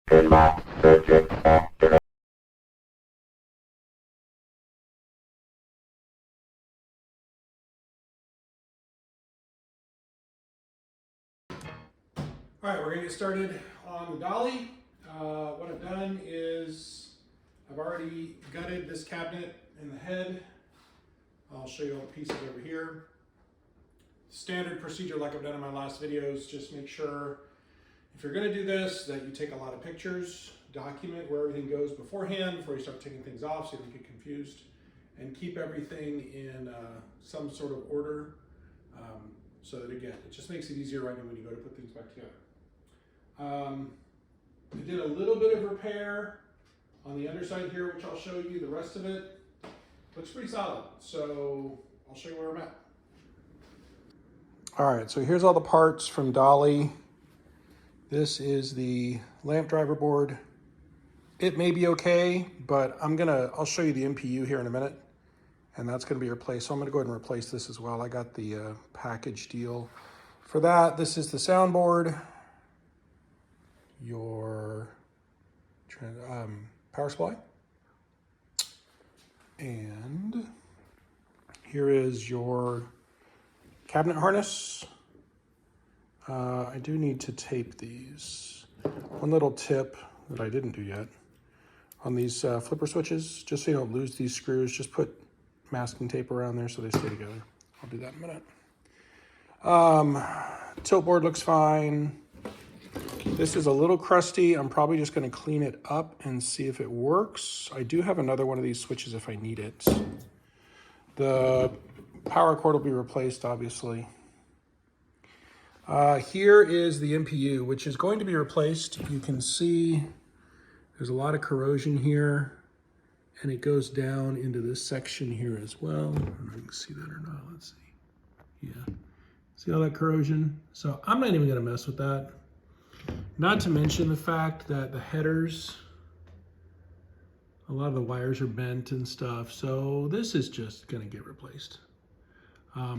Pinball searching after. All right, we're gonna get started on the Dolly. What I've done is I've already gutted this cabinet in the head. I'll show you all the pieces over here. Standard procedure like I've done in my last videos, just make sure if you're gonna do this that you take a lot of pictures, document where everything goes beforehand before you start taking things off so you don't get confused, and keep everything in some sort of order so that again, it just makes it easier right now when you go to put things back together. I did a little bit of repair on the underside here, which I'll show you. The rest of it looks pretty solid. So I'll show you where I'm at. All right, so here's all the parts from Dolly. This is the lamp driver board. It may be okay, but I'll show you the MPU here in a minute, and that's gonna be replaced. So I'm gonna go ahead and replace this as well. I got the package deal for that. This is the soundboard, your power supply, and here is your cabinet harness. I do need to tape these. One little tip that I didn't do yet on these flipper switches, just so you don't lose these screws, just put masking tape around there so they stay together. I'll do that in a minute. Tilt board looks fine. This is a little crusty. I'm probably just going to clean it up and see if it works. I do have another one of these switches if I need it. The power cord will be replaced, obviously. Here is the MPU, which is going to be replaced. You can see there's a lot of corrosion here, and it goes down into this section here as well. I don't know if you can see that or not. Let's see. Yeah. See all that corrosion? So I'm not even going to mess with that. Not to mention the fact that the headers, a lot of the wires are bent and stuff. So this is just going to get replaced.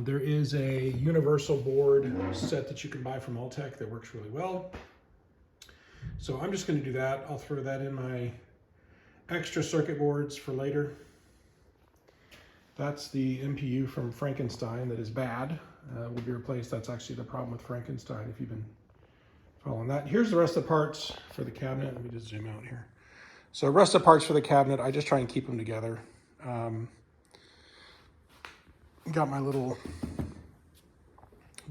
There is a universal board set that you can buy from Alltech that works really well. So I'm just going to do that. I'll throw that in my extra circuit boards for later. That's the MPU from Frankenstein that is bad. Will be replaced. That's actually the problem with Frankenstein if you've been following that. Here's the rest of the parts for the cabinet. Let me just zoom out here. So rest of the parts for the cabinet, I just try and keep them together. Got my little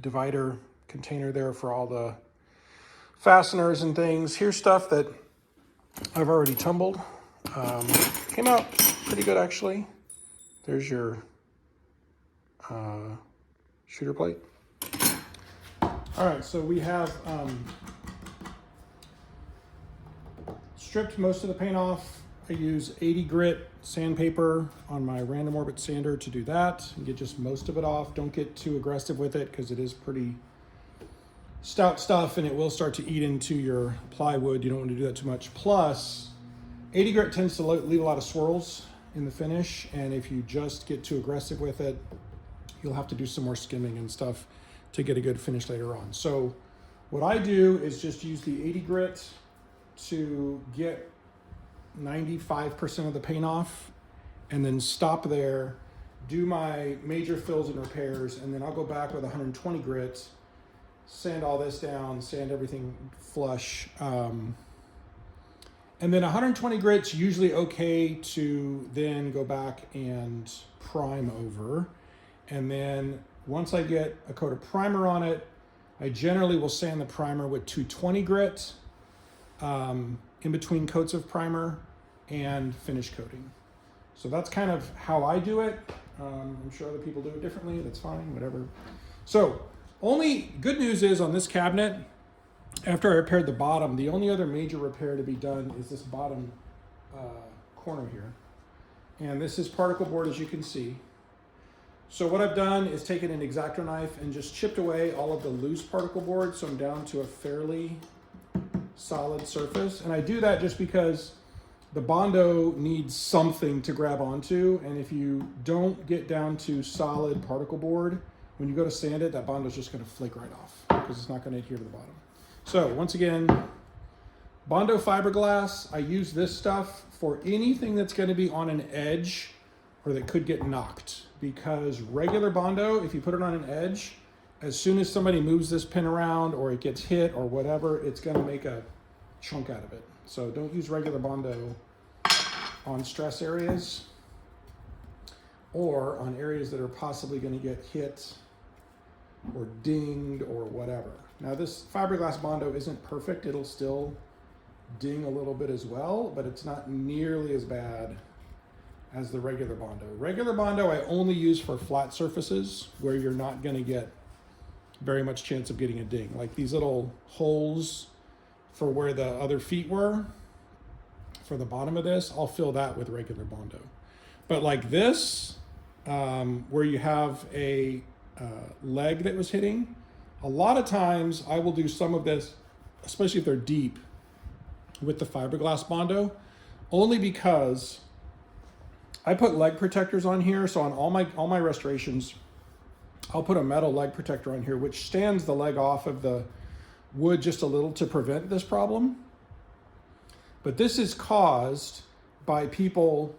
divider container there for all the fasteners and things. Here's stuff that I've already tumbled. Came out pretty good actually. There's your shooter plate. All right, so we have stripped most of the paint off. I use 80 grit sandpaper on my random orbit sander to do that and get just most of it off. Don't get too aggressive with it because it is pretty stout stuff and it will start to eat into your plywood. You don't want to do that too much. Plus, 80 grit tends to leave a lot of swirls in the finish, and if you just get too aggressive with it, you'll have to do some more skimming and stuff to get a good finish later on. So what I do is just use the 80 grit to get 95% of the paint off and then stop there, do my major fills and repairs, and then I'll go back with 120 grit, sand all this down, sand everything flush. And then 120 grit's usually okay to then go back and prime over. And then once I get a coat of primer on it, I generally will sand the primer with 220 grit in between coats of primer and finish coating. So that's kind of how I do it. I'm sure other people do it differently. That's fine, whatever. So only good news is on this cabinet, after I repaired the bottom, the only other major repair to be done is this bottom corner here. And this is particle board, as you can see. So what I've done is taken an X-Acto knife and just chipped away all of the loose particle board, so I'm down to a fairly solid surface. And I do that just because the Bondo needs something to grab onto, and if you don't get down to solid particle board, when you go to sand it, that Bondo's just going to flake right off because it's not going to adhere to the bottom. So once again, Bondo fiberglass, I use this stuff for anything that's going to be on an edge or that could get knocked, because regular Bondo, if you put it on an edge, as soon as somebody moves this pin around or it gets hit or whatever, it's going to make a chunk out of it. So don't use regular Bondo on stress areas or on areas that are possibly going to get hit or dinged or whatever. Now this fiberglass Bondo isn't perfect. It'll still ding a little bit as well, but it's not nearly as bad as the regular Bondo. Regular Bondo I only use for flat surfaces where you're not going to get very much chance of getting a ding. Like these little holes for where the other feet were, for the bottom of this, I'll fill that with regular Bondo. But like this, where you have a leg that was hitting, a lot of times I will do some of this, especially if they're deep, with the fiberglass Bondo, only because I put leg protectors on here. So on all my restorations, I'll put a metal leg protector on here, which stands the leg off of the wood just a little to prevent this problem. But this is caused by people,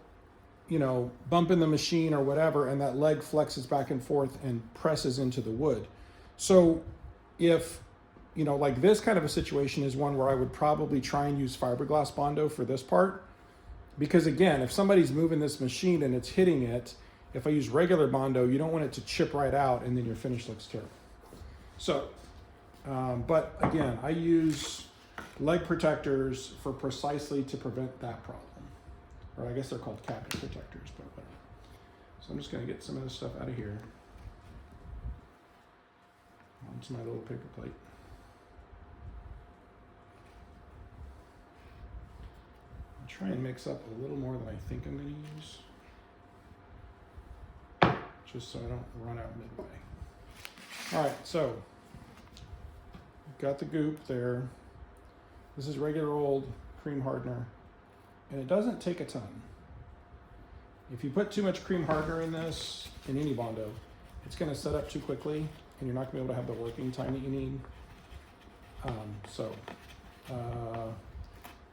you know, bumping the machine or whatever, and that leg flexes back and forth and presses into the wood. So if, you know, like this kind of a situation is one where I would probably try and use fiberglass Bondo for this part. Because again, if somebody's moving this machine and it's hitting it, if I use regular Bondo, you don't want it to chip right out and then your finish looks terrible. So, but again, I use leg protectors for precisely to prevent that problem. Or I guess they're called cap protectors, but whatever. So I'm just gonna get some of this stuff out of here. Onto my little paper plate. Try and mix up a little more than I think I'm going to use, just so I don't run out midway. All right, so got the goop there. This is regular old cream hardener, and it doesn't take a ton. If you put too much cream hardener in this, in any Bondo, it's going to set up too quickly, and you're not going to be able to have the working time that you need.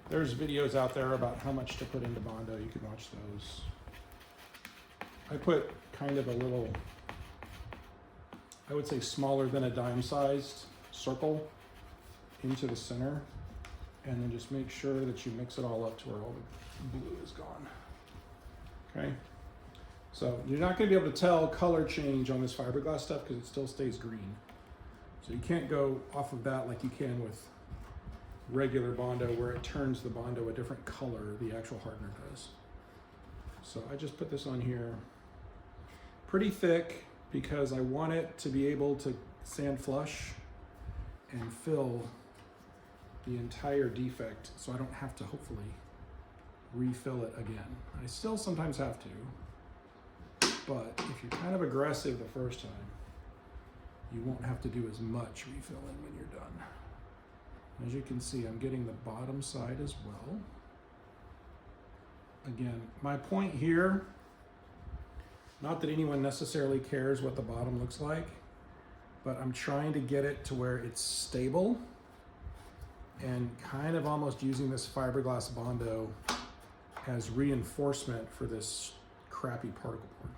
There's videos out there about how much to put into Bondo. You can watch those. I put kind of a little, I would say smaller than a dime-sized circle into the center, and then just make sure that you mix it all up to where all the blue is gone. Okay? So you're not going to be able to tell color change on this fiberglass stuff because it still stays green. So you can't go off of that like you can with regular Bondo, where it turns the Bondo a different color, the actual hardener does. So I just put this on here pretty thick because I want it to be able to sand flush and fill the entire defect, so I don't have to hopefully refill it again. I still sometimes have to, but if you're kind of aggressive the first time, you won't have to do as much refilling when you're done. As you can see, I'm getting the bottom side as well. Again, my point here, not that anyone necessarily cares what the bottom looks like, but I'm trying to get it to where it's stable and kind of almost using this fiberglass Bondo as reinforcement for this crappy particle board.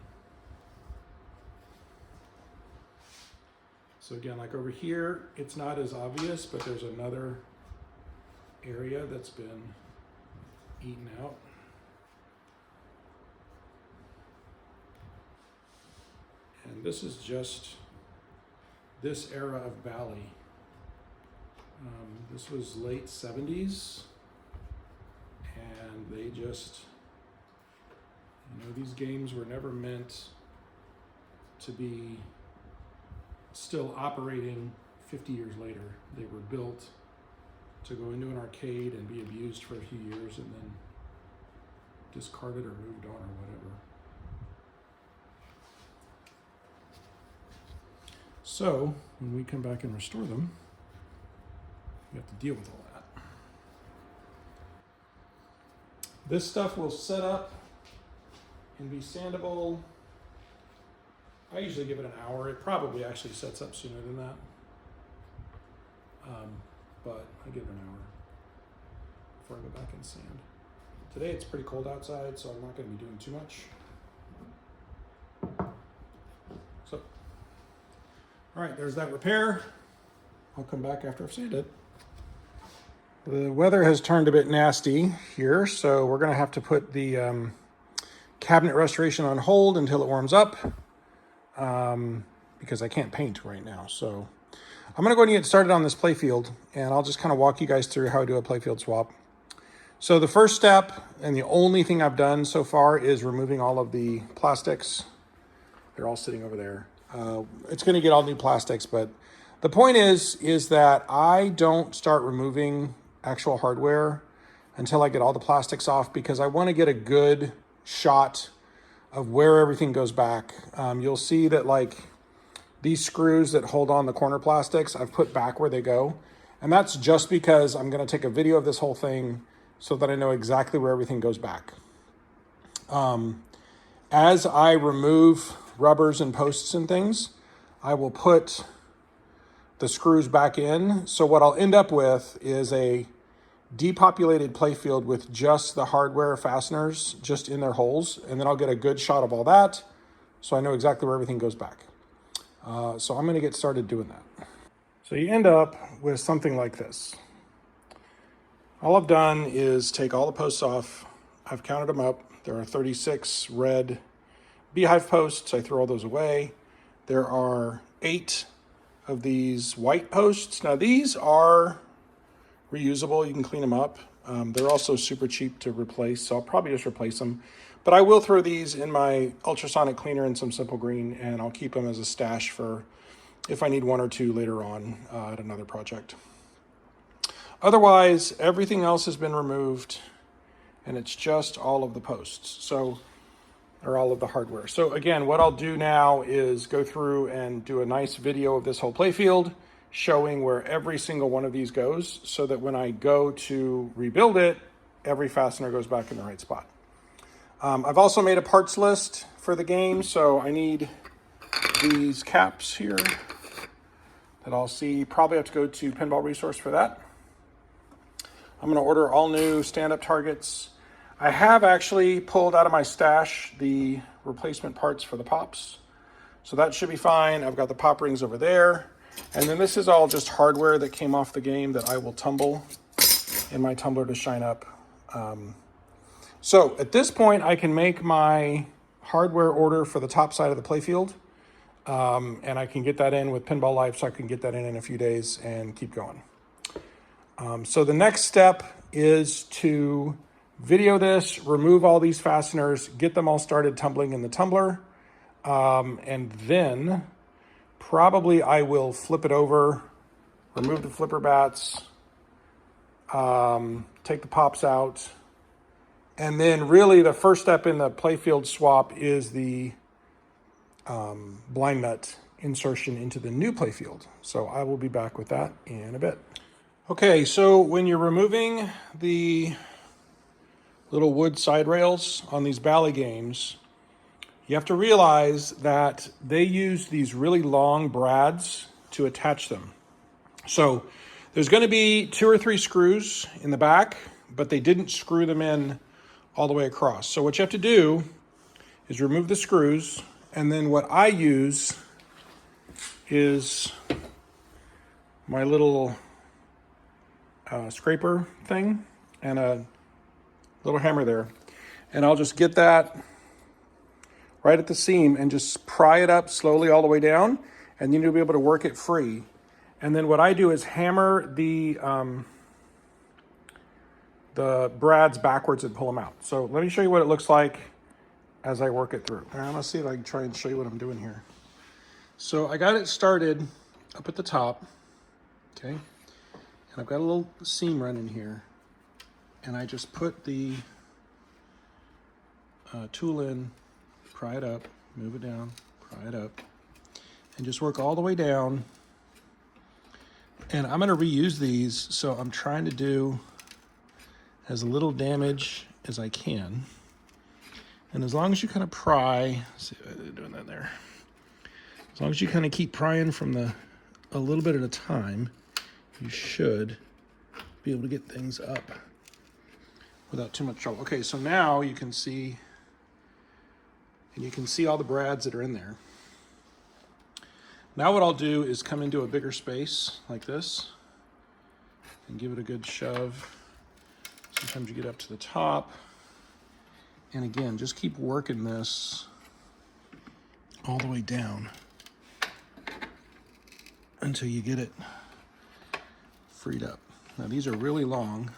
So again, like over here, it's not as obvious, but there's another area that's been eaten out. And this is just this era of Bally. This was late 70s, and they just, you know, these games were never meant to be still operating 50 years later. They were built to go into an arcade and be abused for a few years and then discarded or moved on or whatever. So when we come back and restore them, we have to deal with all that. This stuff will set up and be sandable. I usually give it an hour. It probably actually sets up sooner than that. But I give it an before I go back and sand. Today it's pretty cold outside, so I'm not going to be doing too much. So, all right, there's that repair. I'll come back after I've sanded. The weather has turned a bit nasty here, so we're going to have to put the cabinet restoration on hold until it warms up because I can't paint right now. So I'm going to go ahead and get started on this playfield, and I'll just kind of walk you guys through how I do a playfield swap. So the first step, and the only thing I've done so far, is removing all of the plastics. They're all sitting over there. It's going to get all new plastics, but the point is that I don't start removing actual hardware until I get all the plastics off, because I want to get a good shot of where everything goes back. You'll see that like these screws that hold on the corner plastics, I've put back where they go. And that's just because I'm going to take a video of this whole thing so that I know exactly where everything goes back. As I remove rubbers and posts and things, I will put the screws back in. So what I'll end up with is a depopulated playfield with just the hardware fasteners just in their holes. And then I'll get a good shot of all that, so I know exactly where everything goes back. So I'm gonna get started doing that. So you end up with something like this. All I've done is take all the posts off. I've counted them up. There are 36 red beehive posts. I throw all those away. There are 8 of these white posts. Now these are reusable. You can clean them up. They're also super cheap to replace, so I'll probably just replace them. But I will throw these in my ultrasonic cleaner and some simple green, and I'll keep them as a stash for if I need 1 or 2 later on at another project. Otherwise, everything else has been removed, and it's just all of the posts, or all of the hardware. So again, what I'll do now is go through and do a nice video of this whole playfield, showing where every single one of these goes, so that when I go to rebuild it, every fastener goes back in the right spot. I've also made a parts list for the game, so I need these caps here that I'll see. Probably have to go to Pinball Resource for that. I'm going to order all new stand-up targets. I have actually pulled out of my stash the replacement parts for the pops, so that should be fine. I've got the pop rings over there, and then this is all just hardware that came off the game that I will tumble in my tumbler to shine up. So at this point, I can make my hardware order for the top side of the playfield, and I can get that in with Pinball Live, so I can get that in a few days and keep going. So the next step is to video this, remove all these fasteners, get them all started tumbling in the tumbler, and then probably I will flip it over, remove the flipper bats, take the pops out, and then really the first step in the playfield swap is the blind nut insertion into the new playfield. So I will be back with that in a bit. Okay, so when you're removing the little wood side rails on these Bally games, you have to realize that they use these really long brads to attach them. So there's going to be 2 or 3 screws in the back, but they didn't screw them in all the way across. So what you have to do is remove the screws, and then what I use is my little scraper thing and a little hammer there, and I'll just get that right at the seam and just pry it up slowly all the way down, and then you'll be able to work it free. And then what I do is hammer the brads backwards and pull them out. So let me show you what it looks like as I work it through. All right, I'm gonna see if I can try and show you what I'm doing here. So I got it started up at the top, okay? And I've got a little seam running here, and I just put the tool in, pry it up, move it down, pry it up, and just work all the way down. And I'm going to reuse these, so I'm trying to do as little damage as I can. And as long as you kind of pry, let's see if I'm doing that there. As long as you kind of keep prying from a little bit at a time, you should be able to get things up without too much trouble. Okay, so now you can see, and you can see all the brads that are in there. Now what I'll do is come into a bigger space like this and give it a good shove. Sometimes you get up to the top. And again, just keep working this all the way down until you get it freed up. Now these are really long,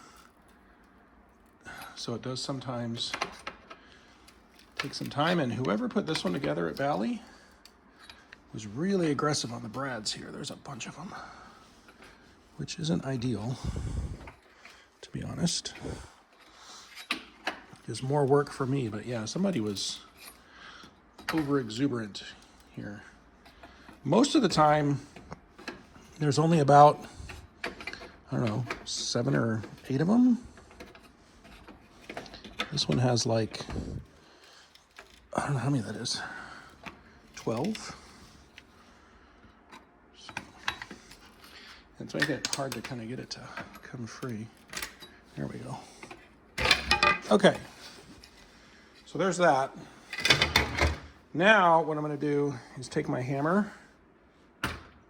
so it does sometimes take some time, and whoever put this one together at Valley was really aggressive on the brads here. There's a bunch of them, which isn't ideal, to be honest. There's more work for me, but yeah, somebody was over exuberant here. Most of the time, there's only about, I don't know, 7 or 8 of them. This one has like, I don't know how many that is, 12. It's making it hard to kind of get it to come free. There we go. Okay, so there's that. Now what I'm going to do is take my hammer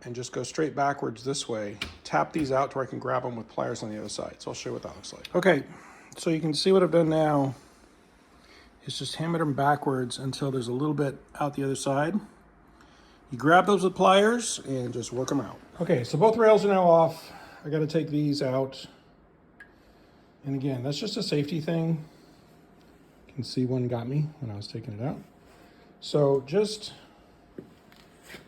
and just go straight backwards this way. Tap these out to where I can grab them with pliers on the other side. So I'll show you what that looks like. Okay, so you can see what I've done now is just hammer them backwards until there's a little bit out the other side. You grab those with pliers and just work them out. Okay, so both rails are now off. I got to take these out. And again, that's just a safety thing. You can see one got me when I was taking it out. So just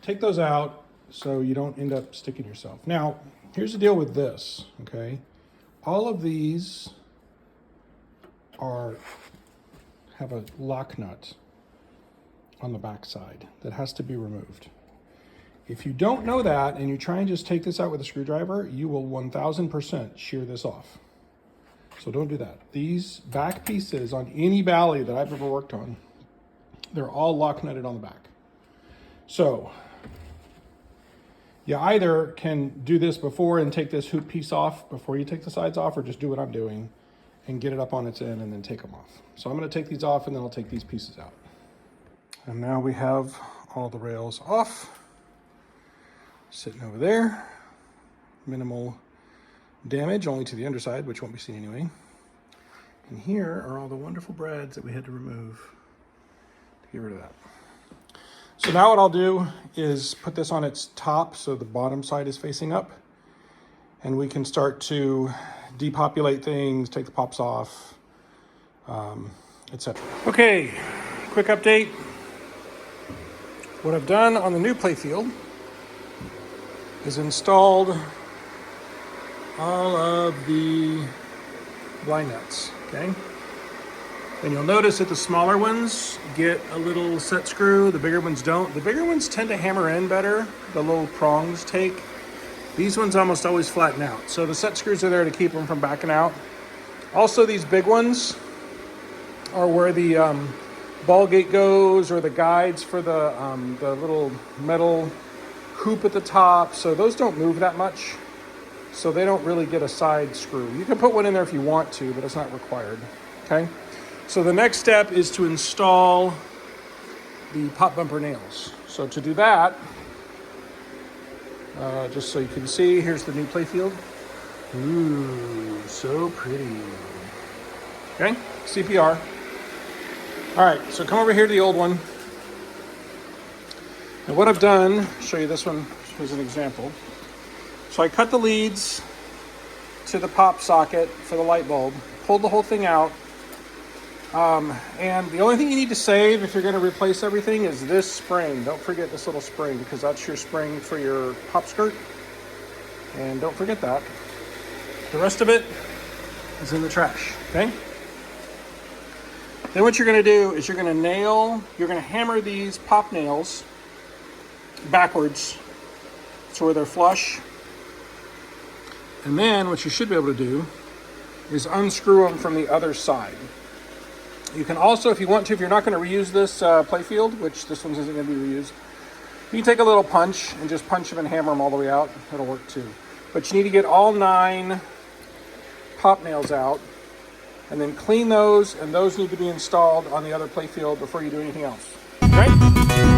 take those out so you don't end up sticking yourself. Now, here's the deal with this, okay? All of these have a lock nut on the back side that has to be removed. If you don't know that and you try and just take this out with a screwdriver, you will 1000% shear this off. So don't do that. These back pieces on any Valley that I've ever worked on, they're all lock nutted on the back. So you either can do this before and take this hoop piece off before you take the sides off, or just do what I'm doing and get it up on its end and then take them off. So I'm going to take these off and then I'll take these pieces out. And now we have all the rails off, sitting over there. Minimal damage, only to the underside, which won't be seen anyway. And here are all the wonderful brads that we had to remove to get rid of that. So now what I'll do is put this on its top so the bottom side is facing up, and we can start to depopulate things, take the pops off, etc. Okay, quick update. What I've done on the new playfield is installed all of the blind nuts, okay? And you'll notice that the smaller ones get a little set screw, the bigger ones don't. The bigger ones tend to hammer in better, the little prongs take. These ones almost always flatten out. So the set screws are there to keep them from backing out. Also, these big ones are where the ball gate goes, or the guides for the little metal hoop at the top. So those don't move that much. So they don't really get a side screw. You can put one in there if you want to, but it's not required, okay? So the next step is to install the pop bumper nails. So to do that, just so you can see, here's the new playfield. Ooh, so pretty. Okay, CPR. All right, so come over here to the old one. And what I've done, I'll show you this one as an example. So I cut the leads to the pop socket for the light bulb, pulled the whole thing out. And the only thing you need to save if you're going to replace everything is this spring. Don't forget this little spring, because that's your spring for your pop skirt. And don't forget that. The rest of it is in the trash, okay? Then what you're going to do is you're going to hammer these pop nails backwards to where they're flush. And then what you should be able to do is unscrew them from the other side. You can also, if you want to, if you're not going to reuse this playfield, which this one isn't going to be reused, you can take a little punch and just punch them and hammer them all the way out. That'll work too. But you need to get all 9 pop nails out. and then clean those, and those need to be installed on the other playfield before you do anything else. Right?